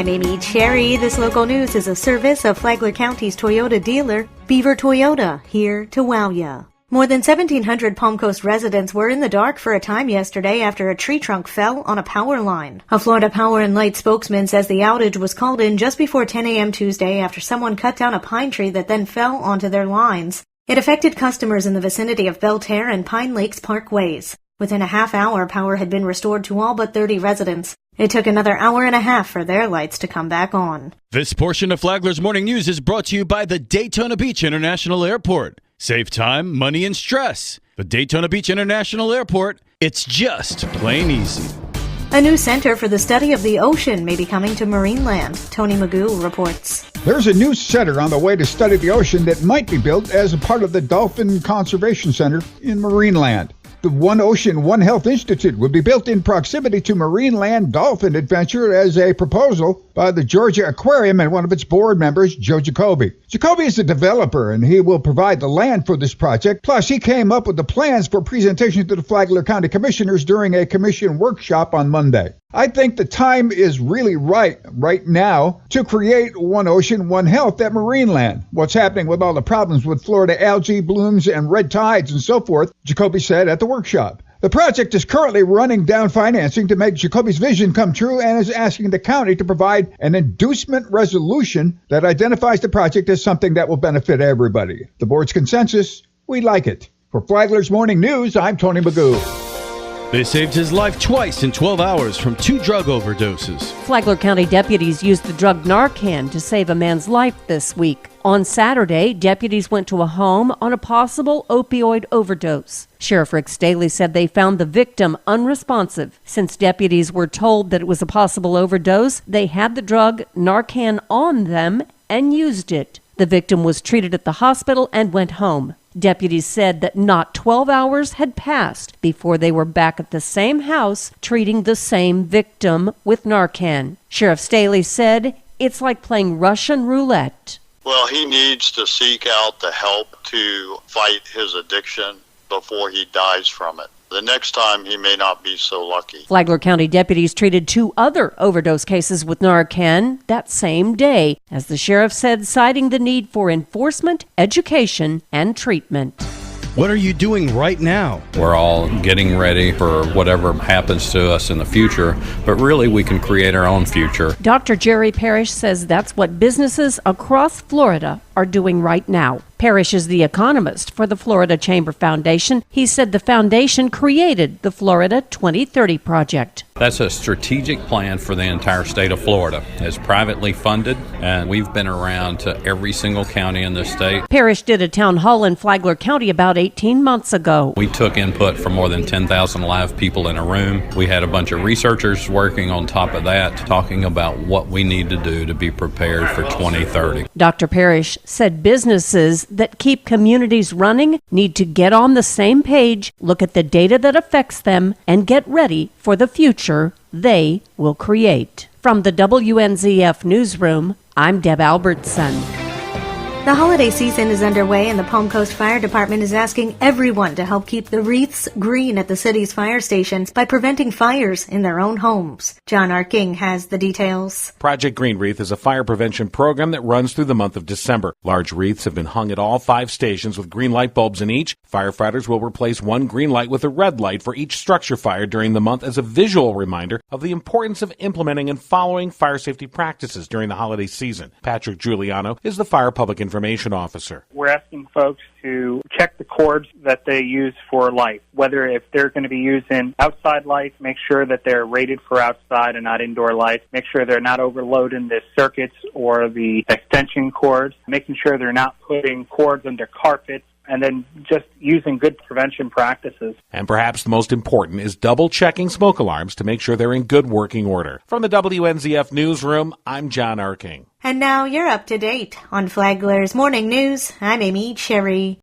I'm Amy Cherry. This local news is a service of Flagler County's Toyota dealer, Beaver Toyota, here to wow ya. More than 1,700 Palm Coast residents were in the dark for a time yesterday after a tree trunk fell on a power line. A Florida Power and Light spokesman says the outage was called in just before 10 a.m. Tuesday after someone cut down a pine tree that then fell onto their lines. It affected customers in the vicinity of Belterre and Pine Lakes Parkways. Within a half hour, power had been restored to all but 30 residents. It took another hour and a half for their lights to come back on. This portion of Flagler's Morning News is brought to you by the Daytona Beach International Airport. Save time, money, and stress. The Daytona Beach International Airport, it's just plain easy. A new center for the study of the ocean may be coming to Marineland. Tony Magoo reports. There's a new center on the way to study the ocean that might be built as a part of the Dolphin Conservation Center in Marineland. The One Ocean, One Health Institute will be built in proximity to Marineland Dolphin Adventure as a proposal by the Georgia Aquarium and one of its board members, Joe Jacoby. Jacoby is a developer, and he will provide the land for this project. Plus, he came up with the plans for presentation to the Flagler County Commissioners during a commission workshop on Monday. I think the time is really right now to create One Ocean, One Health at Marineland. What's happening with all the problems with Florida algae blooms and red tides and so forth, Jacoby said at the workshop. The project is currently running down financing to make Jacoby's vision come true and is asking the county to provide an inducement resolution that identifies the project as something that will benefit everybody. The board's consensus, we like it. For Flagler's Morning News, I'm Tony Magoo. They saved his life twice in 12 hours from 2 drug overdoses. Flagler County deputies used the drug Narcan to save a man's life this week. On Saturday, deputies went to a home on a possible opioid overdose. Sheriff Rick Staley said they found the victim unresponsive. Since deputies were told that it was a possible overdose, they had the drug Narcan on them and used it. The victim was treated at the hospital and went home. Deputies said that not 12 hours had passed before they were back at the same house treating the same victim with Narcan. Sheriff Staley said it's like playing Russian roulette. Well, he needs to seek out the help to fight his addiction before he dies from it. The next time he may not be so lucky. Flagler County deputies treated 2 other overdose cases with Narcan that same day, as the sheriff said, citing the need for enforcement, education, and treatment. What are you doing right now? We're all getting ready for whatever happens to us in the future, but really we can create our own future. Dr. Jerry Parrish says that's what businesses across Florida are doing right now. Parrish is the economist for the Florida Chamber Foundation. He said the foundation created the Florida 2030 Project. That's a strategic plan for the entire state of Florida. It's privately funded, and we've been around to every single county in the state. Parrish did a town hall in Flagler County about 18 months ago. We took input from more than 10,000 live people in a room. We had a bunch of researchers working on top of that, talking about what we need to do to be prepared for 2030. Dr. Parrish said businesses that keep communities running need to get on the same page, look at the data that affects them, and get ready for the future they will create. From the WNZF Newsroom, I'm Deb Albertson. The holiday season is underway, and the Palm Coast Fire Department is asking everyone to help keep the wreaths green at the city's fire stations by preventing fires in their own homes. John Arking has the details. Project Green Wreath is a fire prevention program that runs through the month of December. Large wreaths have been hung at all 5 stations with green light bulbs in each. Firefighters will replace 1 green light with a red light for each structure fire during the month as a visual reminder of the importance of implementing and following fire safety practices during the holiday season. Patrick Giuliano is the Fire Public Information Officer. We're asking folks to check the cords that they use for light, whether if they're going to be using outside lights, make sure that they're rated for outside and not indoor lights, make sure they're not overloading the circuits or the extension cords, making sure they're not putting cords under carpets, and then just using good prevention practices. And perhaps the most important is double-checking smoke alarms to make sure they're in good working order. From the WNZF Newsroom, I'm John Arking. And now you're up to date on Flagler's Morning News. I'm Amy Cherry.